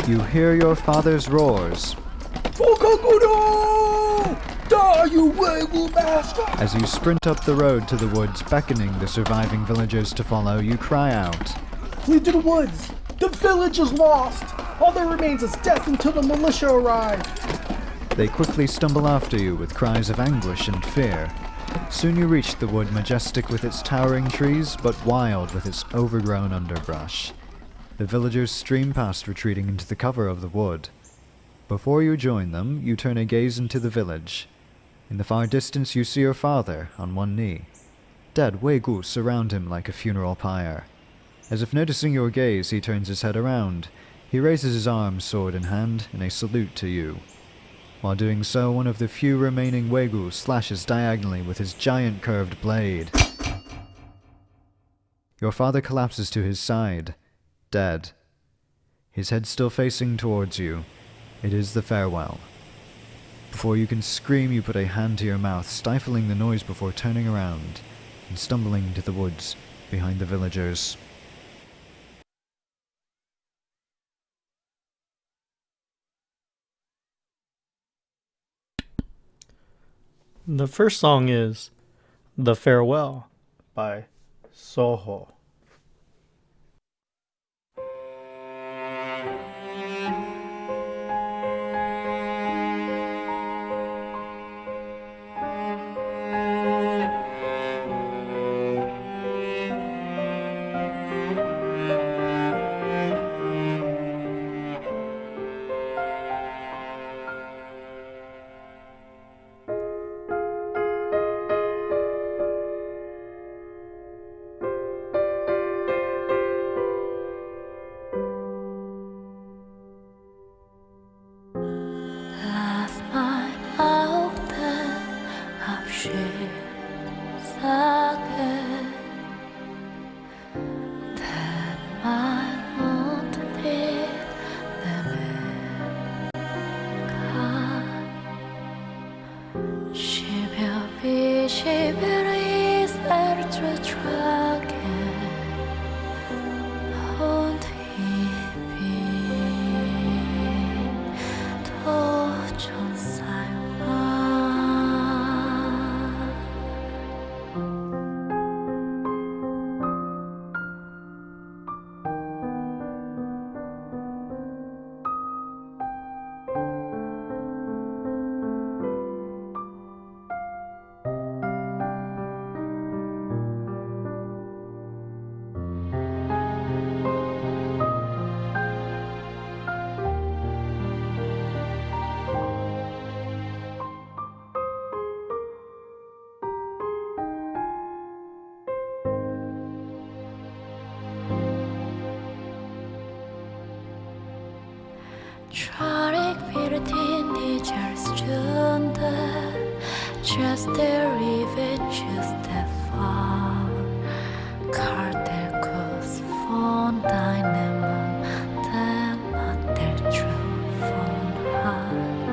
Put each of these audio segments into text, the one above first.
You hear your father's roars as you sprint up the road to the woods, beckoning the surviving villagers to follow. You cry out, "Flee to the woods! The village is lost! All that remains is death until the militia arrive!" They quickly stumble after you with cries of anguish and fear. Soon you reach the wood, majestic with its towering trees, but wild with its overgrown underbrush. The villagers stream past, retreating into the cover of the wood. Before you join them, you turn a gaze into the village. In the far distance you see your father, on one knee. Dead Wei Gu surround him like a funeral pyre. As if noticing your gaze, he turns his head around. He raises his arm, sword in hand, in a salute to you. While doing so, one of the few remaining Wei Gu slashes diagonally with his giant curved blade. Your father collapses to his side, dead. His head still facing towards you. It is the farewell. Before you can scream, you put a hand to your mouth, stifling the noise before turning around and stumbling into the woods behind the villagers. The first song is The Farewell by Soho. Just the river, just the fall. Cartercos von deinem Mund, der True von Hand.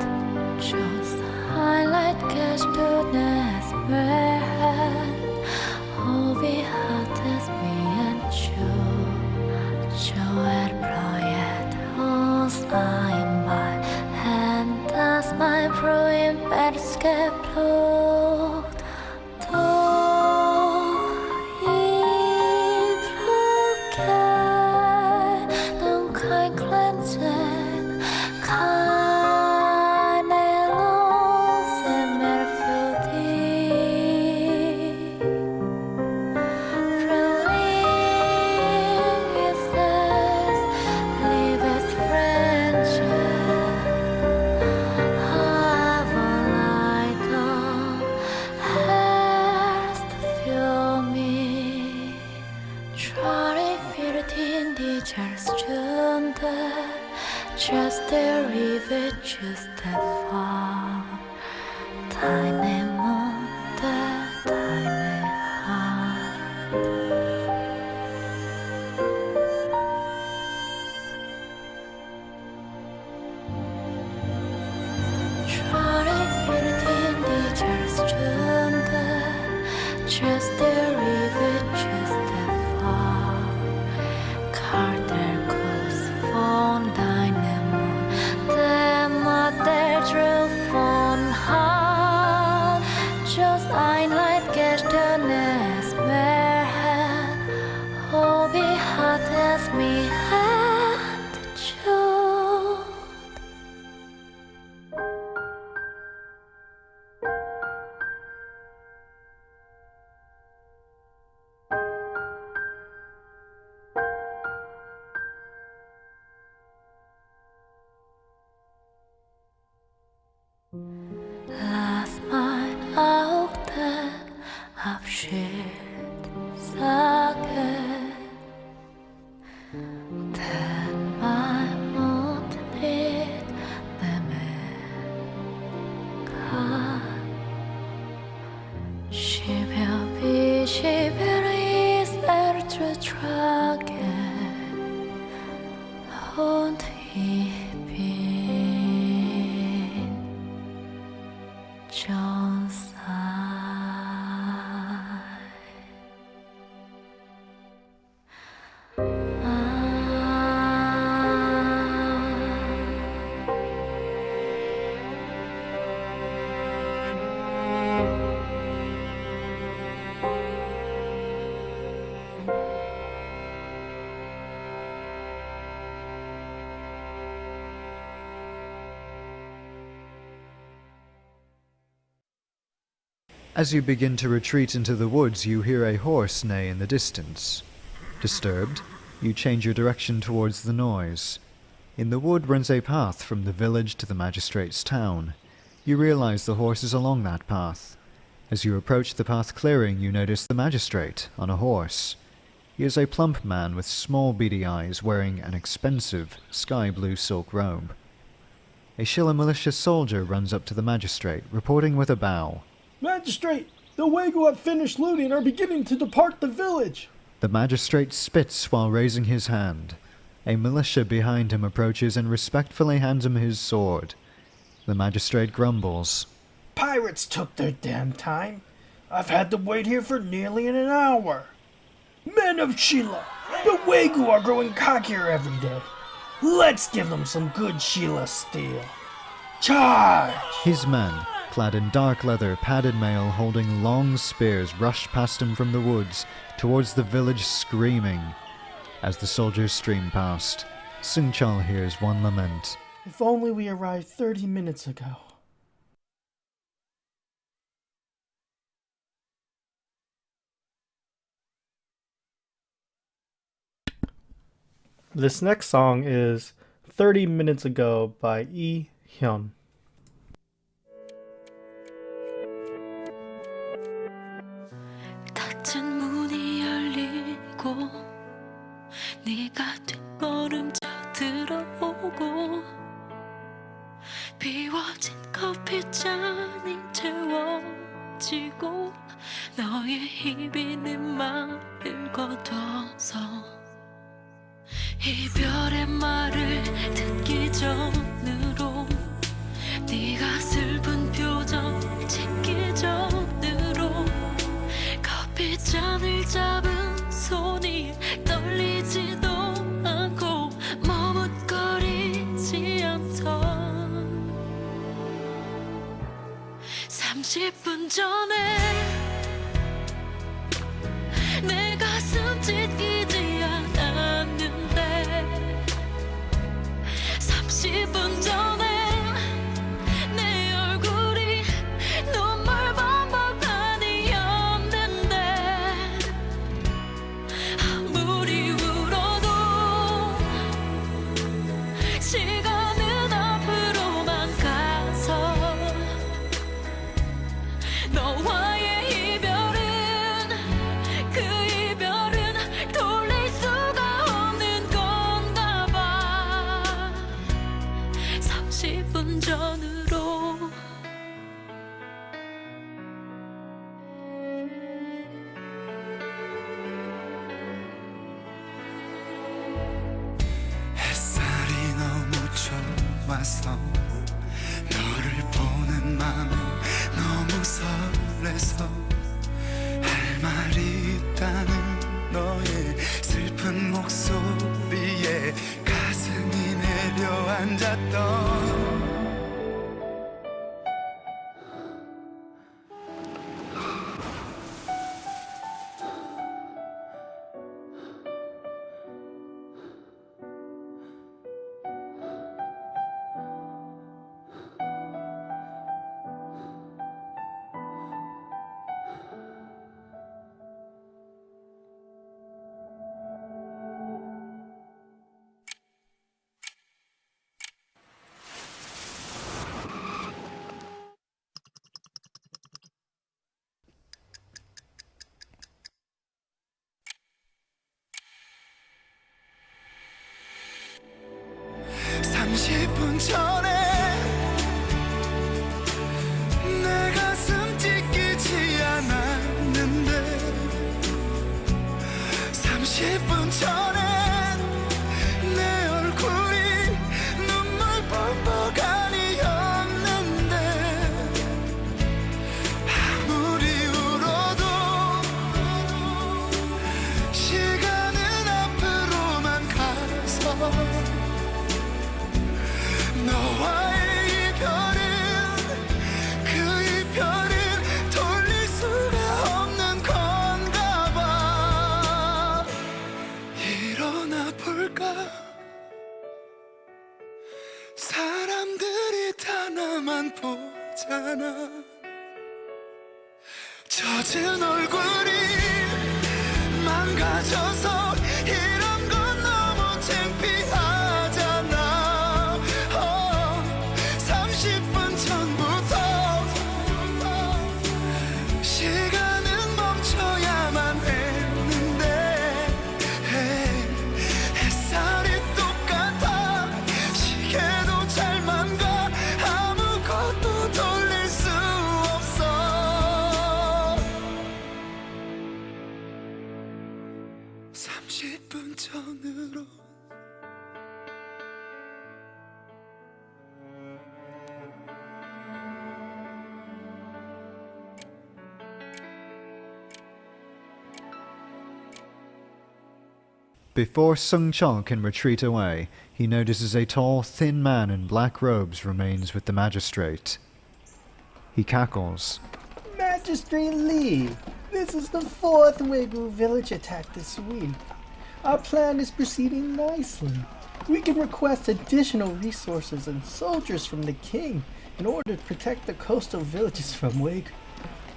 Just highlight Gestudnes Merhen. Oh, wie hat es mir Joel Projekt uns einmal. And das mein Proim Berskeplo. Just the river, just the fall. Tiny moon, tiny heart. Trying beauty, just the river, just the fall. Carter calls phone dynamo. und ich bin schon As you begin to retreat into the woods, you hear a horse neigh in the distance. Disturbed, you change your direction towards the noise. In the wood runs a path from the village to the magistrate's town. You realize the horse is along that path. As you approach the path clearing, you notice the magistrate on a horse. He is a plump man with small beady eyes wearing an expensive sky blue silk robe. A Shilla militia soldier runs up to the magistrate, reporting with a bow. Magistrate, the Wegu have finished looting and are beginning to depart the village. The magistrate spits while raising his hand. A militia behind him approaches and respectfully hands him his sword. The magistrate grumbles. Pirates took their damn time. I've had to wait here for nearly an hour. Men of Shilla, the Wegu are growing cockier every day. Let's give them some good Shilla steel. Charge! His men, clad in dark leather, padded mail, holding long spears, rush past him from the woods towards the village, screaming. As the soldiers stream past, Sungchal hears one lament. If only we arrived 30 minutes ago. This next song is 30 Minutes Ago by Lee Hyun. 닫힌 문이 열리고 네가 뒷걸음져 들어오고 비워진 커피잔이 채워지고 너의 입이 내 말을 걷어서 이별의 말을 듣기 전으로 네가 슬픈 표정 짓기 전으로 커피잔을 잡은 손이 떨리지도 않고 머뭇거리지 않던 30분 전에 내 가슴 찢기지 않았는데 30분 전에 내 얼굴이 눈물 범벅아니었는데 아무리 울어도 시간은 앞으로만 가서 너와의 이별은 그 이별은 돌릴 수가 없는 건가 봐 30분 전으로 햇살이 너무 좋아서 너를 보는 마음이 너무 설레서 할 말이 있다는 너의 슬픈 목소리에 가슴이 내려앉았던 (30분) 전에 내 가슴 찢기지 않았는데 30분 전에 내 얼굴이 하나만 보잖아. 젖은 얼굴이 망가져서 이런 건 너무 창피하잖아. 30분 전부터 시간은 멈춰야만 했는데 햇살이 똑같아. 시계도 잘만 가. 아무것도 돌릴 수 없어. 30분 전으로. Before Sung Chong can retreat away, he notices a tall, thin man in black robes remains with the magistrate. He cackles. Magistrate Lee, this is the 4th Wegu village attack this week. Our plan is proceeding nicely. We can request additional resources and soldiers from the king in order to protect the coastal villages from Wegu.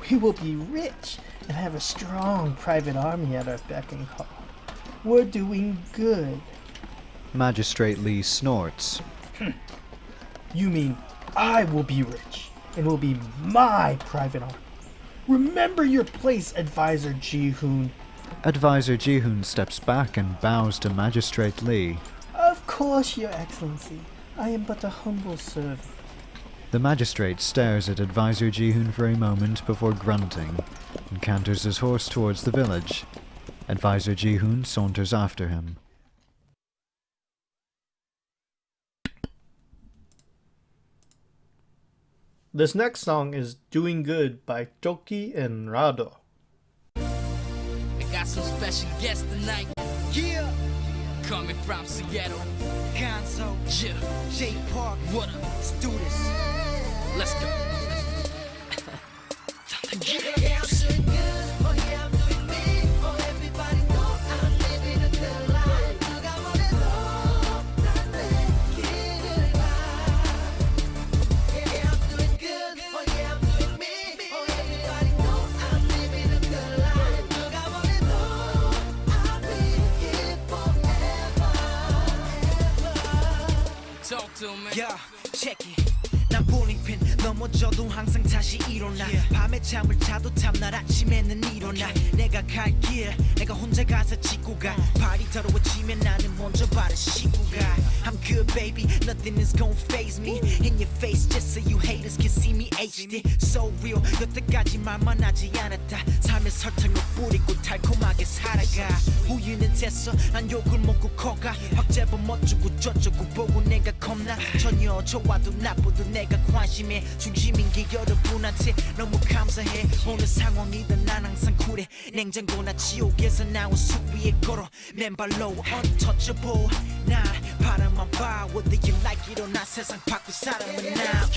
We will be rich and have a strong private army at our beck and call. We're doing good. Magistrate Lee snorts. You mean I will be rich and will be my private army? Remember your place, Advisor Ji-hoon. Advisor Ji-hoon steps back and bows to Magistrate Lee. Of course, Your Excellency. I am but a humble servant. The magistrate stares at Advisor Ji-hoon for a moment before grunting and canters his horse towards the village. Advisor Ji-hoon saunters after him. This next song is Doing Good by Toki and Rado. I got some special guests tonight. Yeah, Coming from Seattle. Gonzo, Yeah, J Park, what up? let's do this. Let's go. Talk to me. Yeah, check it. 난 볼링핀 넘어져도 항상 다시 일어나. 밤에 잠을 자도 탐날 아침에는 일어나. 내가 갈 길 내가 혼자 가서 짚고 가. 발이 더러워지면 나는 먼저 발을 씻고 가. I'm good baby, nothing is gon' faze me. In your face just so you haters can see me HD. So real, 여태까지 말만 하지 않았다. 삶에 설탕을 뿌리고 달콤하게 살아가. 우유는 됐어, 난 욕을 먹고 커가. 확 잡아 멋지고 저쩌고 보고 내가 겁나. 전혀 좋아도 나쁘도 내가 관심의 중심인 게 여러분한테 너무 감사해. 어느 상황이든 난 항상 쿨해. 냉장고나 지옥에서 나온 숲 위에 걸어 맨발로 untouchable. 나 바라만 봐 whether you like it or not. 세상 바꿀 사람은 나.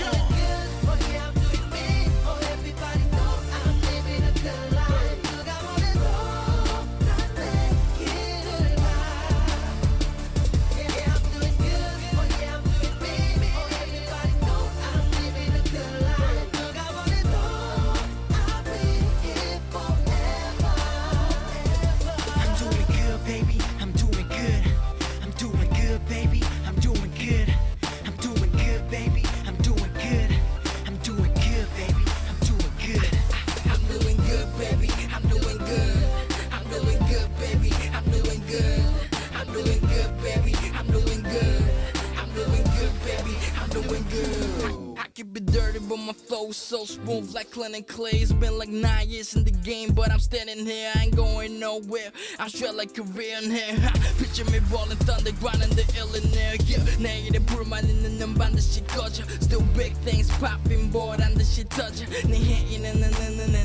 So smooth like cleaning clay. It's been like 9 years in the game, but I'm standing here. I ain't going nowhere. I'm straight like Korean hair. Picture me rolling thunder, grinding the ill in there. Yeah, 내일의 불만 있는 넌 반드시 꺼져. Still big things popping, boy, 안 듯이 터져. 네 해이는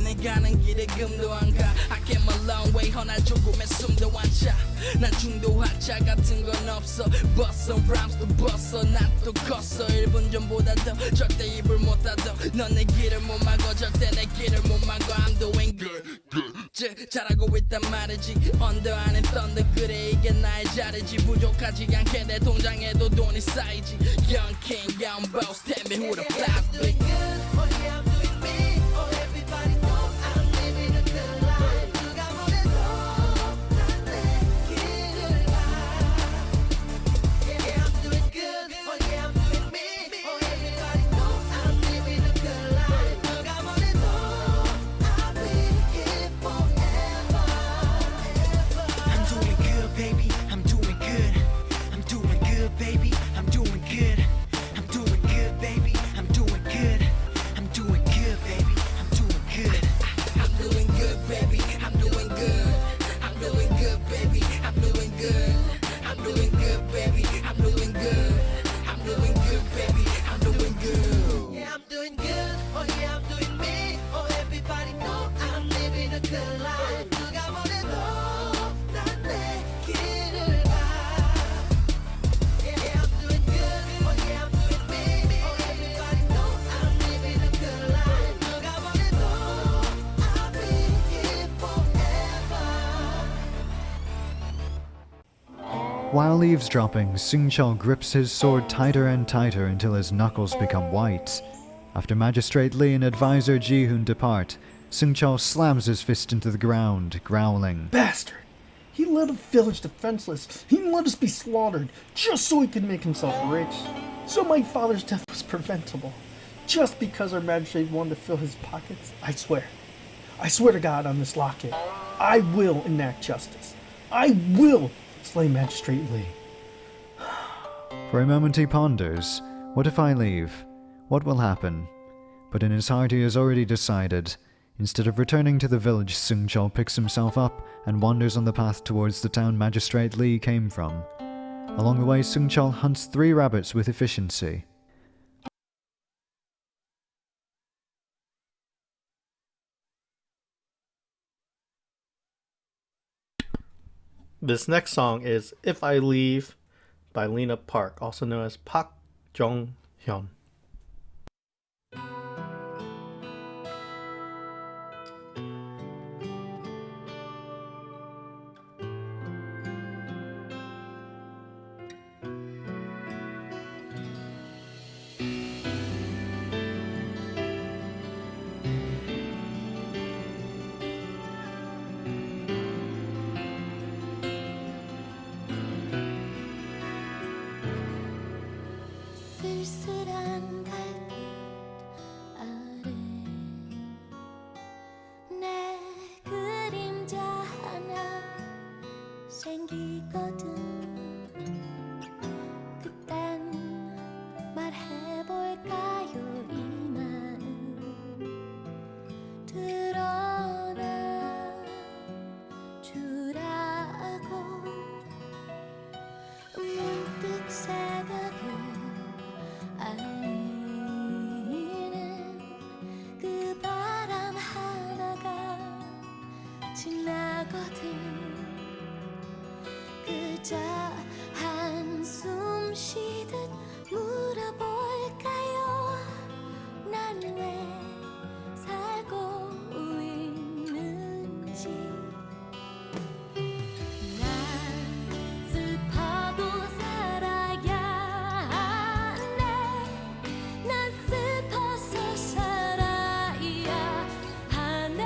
내 가는 길에 금도 안 가. I came a long way, 허나 조금의 숨도 안 차. 난 중도한 차 같은 건 없어. Bust some rhymes 또 벗어. 난 또 컸어. 1분 전보다 더 절대 입을 못 닫아. 넌 내 길을 못 막어 절대 내 길을 못 막어. I'm doing good, good. 잘하고 있단 말이지 언더 안에 thunder 그래 이게 나의 자리지 부족하지 않게 내 통장에도 돈이 쌓이지 Young king, young boss tell me who the flock be While eavesdropping, Seung-chul grips his sword tighter and tighter until his knuckles become white. After Magistrate Lee and Advisor Ji-hoon depart, Seung-chul slams his fist into the ground, growling, Bastard! He let a village defenseless. He let us be slaughtered just so he could make himself rich. So my father's death was preventable. Just because our magistrate wanted to fill his pockets. I swear to God on this locket, I will enact justice. I will slay Magistrate Lee. For a moment he ponders, what if I leave? What will happen? But in his heart he has already decided. Instead of returning to the village, Seung-chul picks himself up and wanders on the path towards the town Magistrate Lee came from. Along the way, Seung-chul hunts 3 rabbits with efficiency. This next song is If I Leave by Lena Park, also known as Park Jong-hyun. 쓸쓸한 달빛 아래 내 그림자 하나 생기거든 그땐 말해볼까요 이 마음 드러나 주라고 문득 새벽에 알리는 그 바람 하나가 지나거든 그저 한숨 쉬듯 물어볼까요 난 왜 살고 있는지 난 슬퍼도 살아야 하네 난 슬퍼서 살아야 하네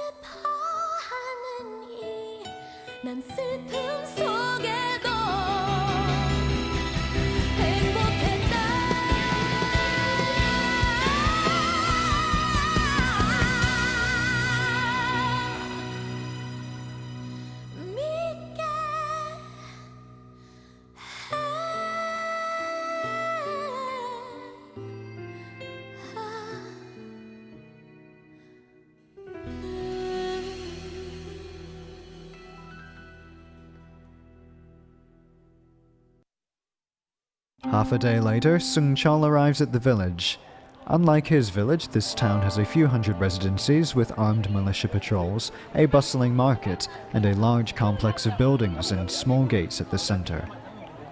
슬퍼하는 이 난 슬픔 속에도 행복했다 믿게 Half a day later, Sung-chul arrives at the village. Unlike his village, this town has a few hundred residencies with armed militia patrols, a bustling market, and a large complex of buildings and small gates at the center.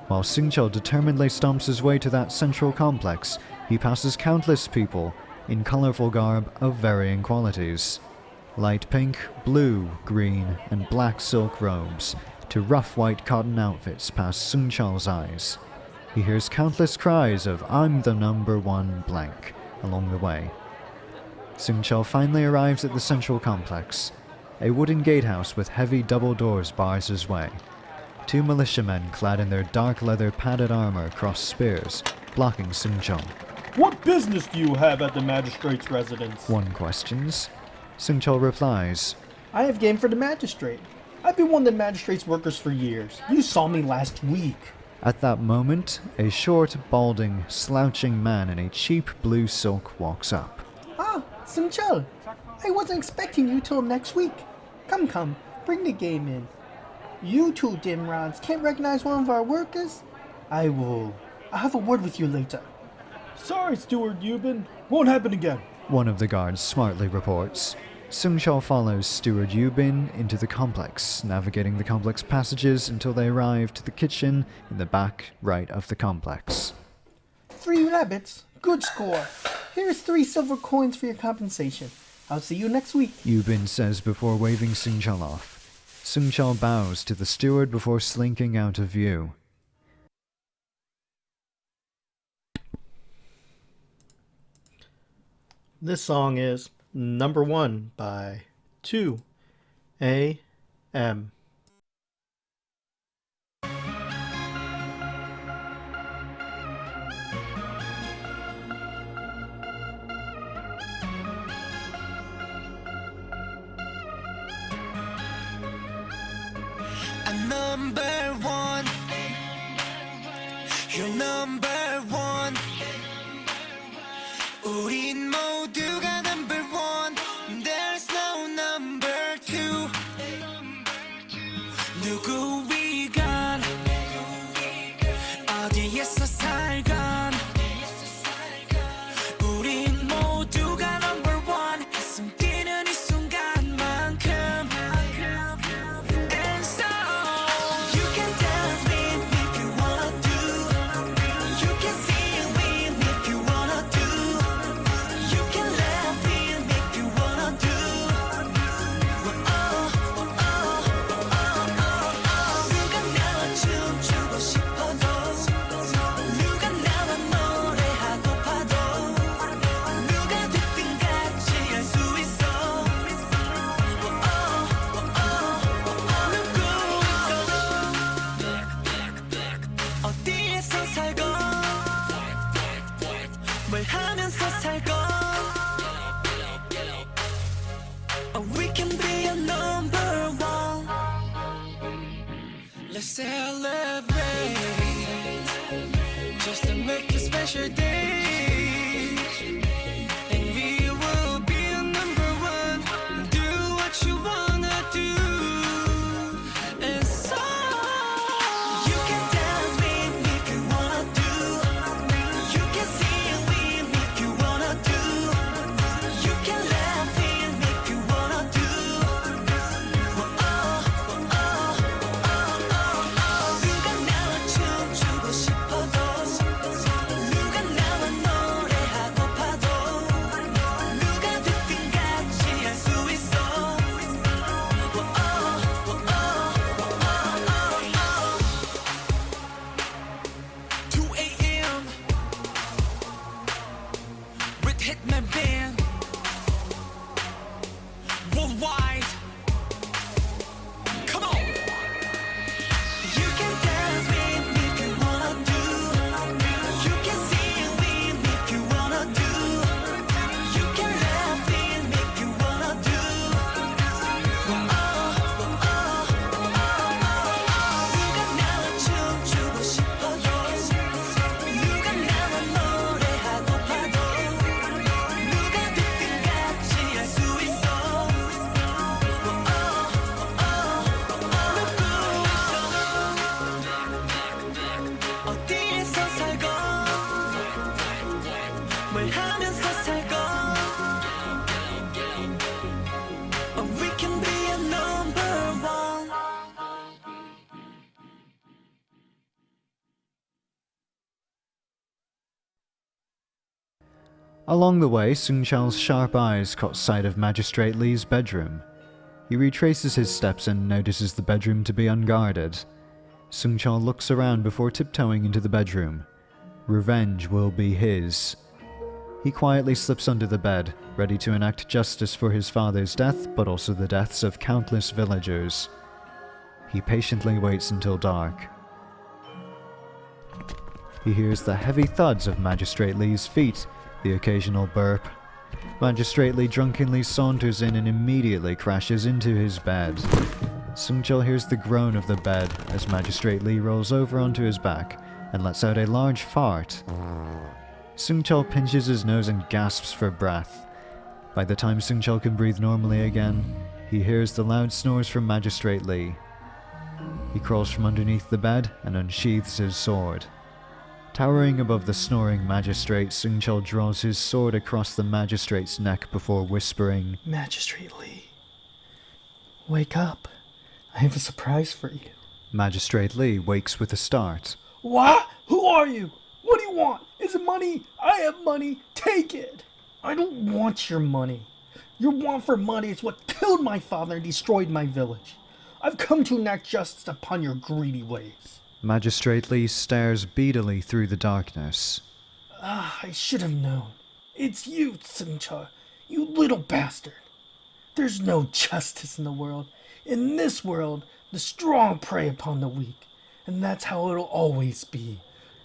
While Sung-chul determinedly stomps his way to that central complex, he passes countless people in colorful garb of varying qualities. Light pink, blue, green, and black silk robes, to rough white cotton outfits pass Sung-chul's eyes. He hears countless cries of "I'm the number one blank" along the way. Sung-chul finally arrives at the central complex. A wooden gatehouse with heavy double doors bars his way. Two militiamen clad in their dark leather padded armor cross spears, blocking Sung-chul. What business do you have at the magistrate's residence? One questions. Sung-chul replies, I have game for the magistrate. I've been one of the magistrate's workers for years. You saw me last week. At that moment, a short, balding, slouching man in a cheap blue silk walks up. Ah, Sung-chul. I wasn't expecting you till next week. Come, bring the game in. You two dimrods can't recognize one of our workers? I'll have a word with you later. Sorry, Steward Eubin. Won't happen again. One of the guards smartly reports. Sung-chul follows Steward Eubin into the complex, navigating the complex passages until they arrive to the kitchen in the back right of the complex. 3 rabbits. Good score. Here's 3 silver coins for your compensation. I'll see you next week. Eubin says before waving Sung-chul off. Sung-chul bows to the steward before slinking out of view. This song is Number 1 by 2AM. I'm number 1. You're number 1. 우린 모두가 number 1. There's no number 2. 누구 위간 어디에서 살건 우린 모두가 number 1. 가슴 뛰는 이 순간만큼. And so you can dance with me if you wanna do. You can sing with me if you wanna do. You can laugh with me if you wanna do. 누가 나와 춤추고 싶어도 누가 나와 노래하고파도 누가 됐든 같이 할 수 있어. 어디에서 살건 뭘 하면서 살건 we can be a number 1. Let's celebrate just to make a special day. And we will be a number 1. Do what you wanna do. And so you can dance with me if you wanna do. You can sing with me if you wanna do. You can laugh with me if you wanna do. 누가 나와 춤추고 싶어도 누가 나와 Along the way, Seung-cheol's sharp eyes caught sight of Magistrate Lee's bedroom. He retraces his steps and notices the bedroom to be unguarded. Seung-cheol looks around before tiptoeing into the bedroom. Revenge will be his. He quietly slips under the bed, ready to enact justice for his father's death, but also the deaths of countless villagers. He patiently waits until dark. He hears the heavy thuds of Magistrate Lee's feet, the occasional burp. Magistrate Lee drunkenly saunters in and immediately crashes into his bed. Seung-cheol hears the groan of the bed as Magistrate Lee rolls over onto his back and lets out a large fart. Seung-cheol pinches his nose and gasps for breath. By the time Seung-cheol can breathe normally again, he hears the loud snores from Magistrate Lee. He crawls from underneath the bed and unsheathes his sword. Towering above the snoring magistrate, Seung-cheol draws his sword across the magistrate's neck before whispering, Magistrate Lee, wake up. I have a surprise for you. Magistrate Lee wakes with a start. What? Who are you? What do you want? Is it money? I have money. Take it. I don't want your money. Your want for money is what killed my father and destroyed my village. I've come to enact justice upon your greedy ways. Magistrate Lee stares beadily through the darkness. I should have known. It's you, Seung-cheol, you little bastard. There's no justice in the world. In this world, the strong prey upon the weak, and that's how it'll always be.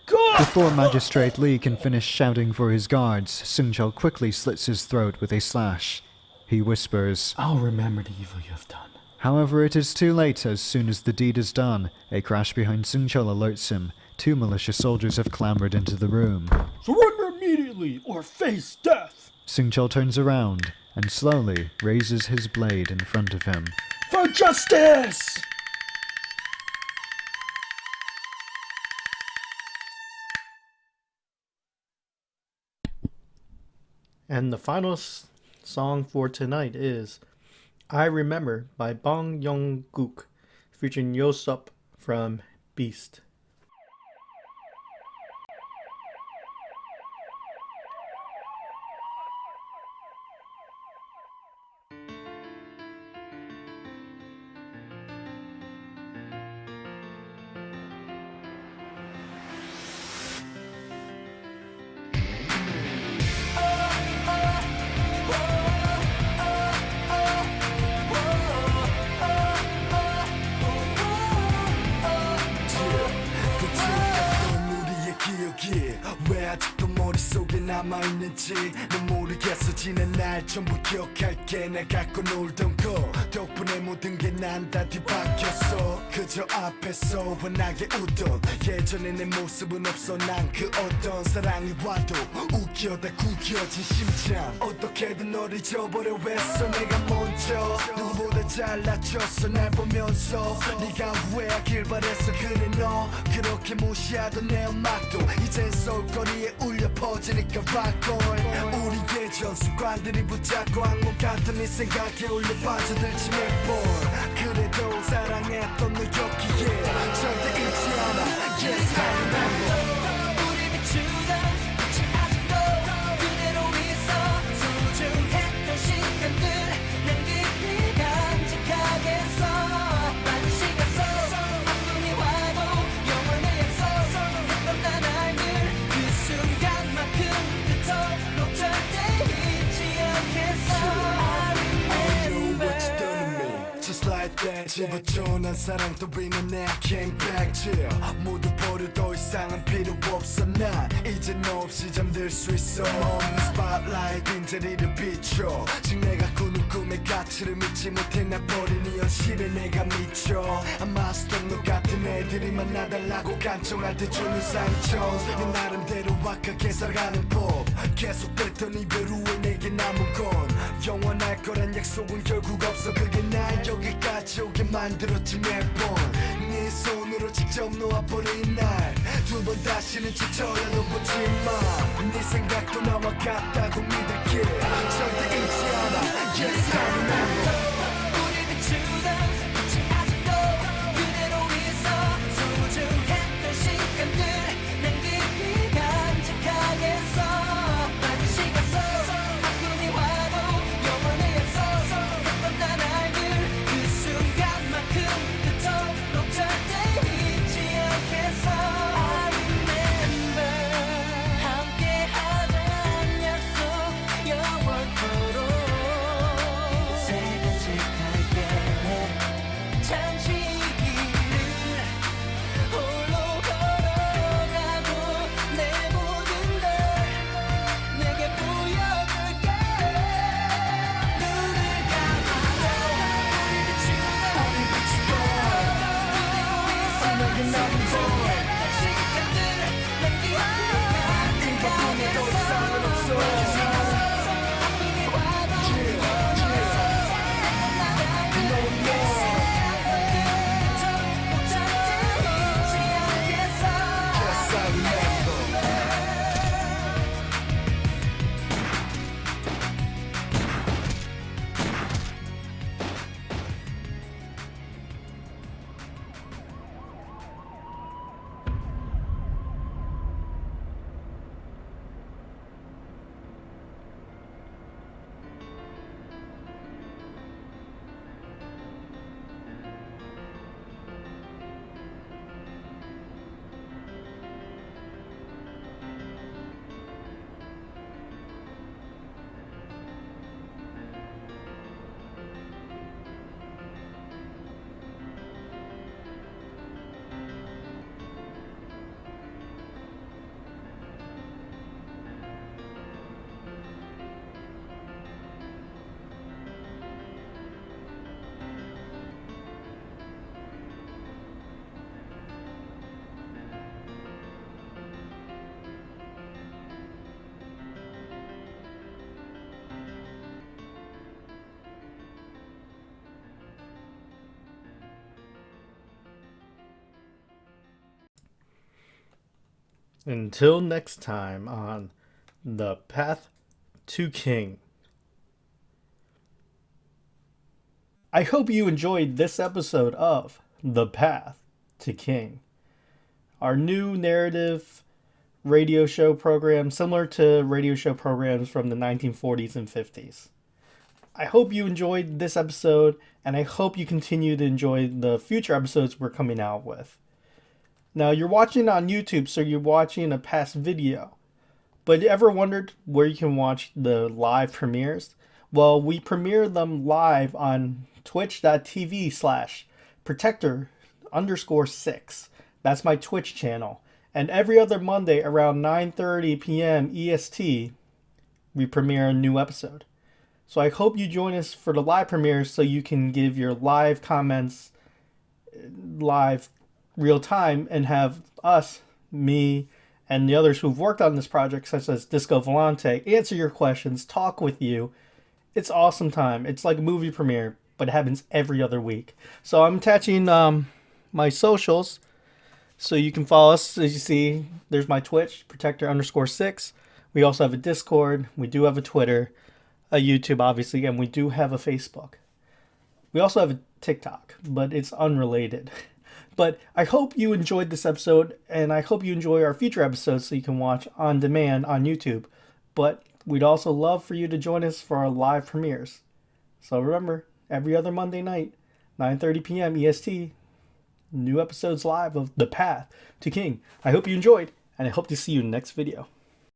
Go! Before Magistrate Lee can finish shouting for his guards, Seung-cheol quickly slits his throat with a slash. He whispers, I'll remember the evil you have done. However, it is too late. As soon as the deed is done, a crash behind Seung-cheol alerts him. 2 militia soldiers have clambered into the room. Surrender immediately or face death! Seung-cheol turns around and slowly raises his blade in front of him. For justice! And the final song for tonight is I Remember by Bong Young-guk, featuring Yosup from Beast. 왜 아직도 머릿속에 남아있는지 난 모르겠어. 지난 날 전부 기억할게. 내 갖고 놀던 거 덕분에 모든 게 난 다 뒤바뀌었어. 그저 앞에서 환하게 웃던 예전에 내 모습은 없어. 난 그 어떤 사랑이 와도 웃겨다 구겨진 심장. 어떻게든 널 잊어보려 했어. 내가 먼저 누구보다 잘났었어. 날 보면서 네가 후회하길 바랬어. 그래 너 그렇게 무시하던 내 음악도 이젠 서울거리에 울려 퍼지니까 락걸. 우리 예전 습관들이 붙잡고 악몽 같은 네 생각에 울려 빠져들지 몇 번. 그래도 사랑했던 너였기에 절대 잊지 않아. Yes, I remember. 우리 비추던 빛이 아직도 그대로 있어. 소중했던 시간들 난 깊이 간직하겠어. 많은 시간 속 아픔이 와도 영원의 약속했던 나날들 그 순간만큼 그토록 절대 잊지 않겠어. I know what you done to me. Just like that. 집어줘 난 사랑 또비는 내 came back to. 모두 버려 더 이상은 필요 없어. 난 이제 너 없이 잠들 수 있어. 없는 spotlight 빈자리를 비춰. 지금 내가 꾸는 꿈의 가치를 믿지 못해 나 버린 이 현실에 내가 미쳐. 아마 스톱 같은 애들이 만나달라고 간청할 때 주는 상처. 내 나름대로 완벽하게 살아가는 법. 계속됐던 이별 후에 내게 남은 건 영원할 거란 약속은 결국 없어. 그게 날 여기까지 오게 만들었지 매번. 네 손으로 직접 놓아버린 날 두 번 다시는 지쳐라도 보지마. 네 생각도 나와 같다고 믿을게. 절대 잊지 않아. Yes, I remember. 우리 비추던 빛이 아직도 그대로 있어. 소중했던 시간들 난 깊이 간직하겠어. 많은 시간 속 Until next time on The Path to King. I hope you enjoyed this episode of The Path to King, our new narrative radio show program similar to radio show programs from the 1940s and 50s. I hope you enjoyed this episode, and I hope you continue to enjoy the future episodes we're coming out with. Now, you're watching on YouTube, so you're watching a past video. But you ever wondered where you can watch the live premieres? Well, we premiere them live on twitch.tv/protector_6. That's my Twitch channel. And every other Monday around 9:30 p.m. EST, we premiere a new episode. So I hope you join us for the live premieres so you can give your live comments live real time and have us, me, and the others who've worked on this project, such as Disco Volante, answer your questions, talk with you. It's awesome time. It's like a movie premiere, but it happens every other week. So I'm attaching my socials so you can follow us. As you see, there's my Twitch, Protector_6. We also have a Discord. We do have a Twitter, a YouTube, obviously, and we do have a Facebook. We also have a TikTok, but it's unrelated. But I hope you enjoyed this episode, and I hope you enjoy our future episodes so you can watch on demand on YouTube. But we'd also love for you to join us for our live premieres. So remember, every other Monday night, 9:30 p.m. EST, new episodes live of The Path to King. I hope you enjoyed, and I hope to see you in the next video.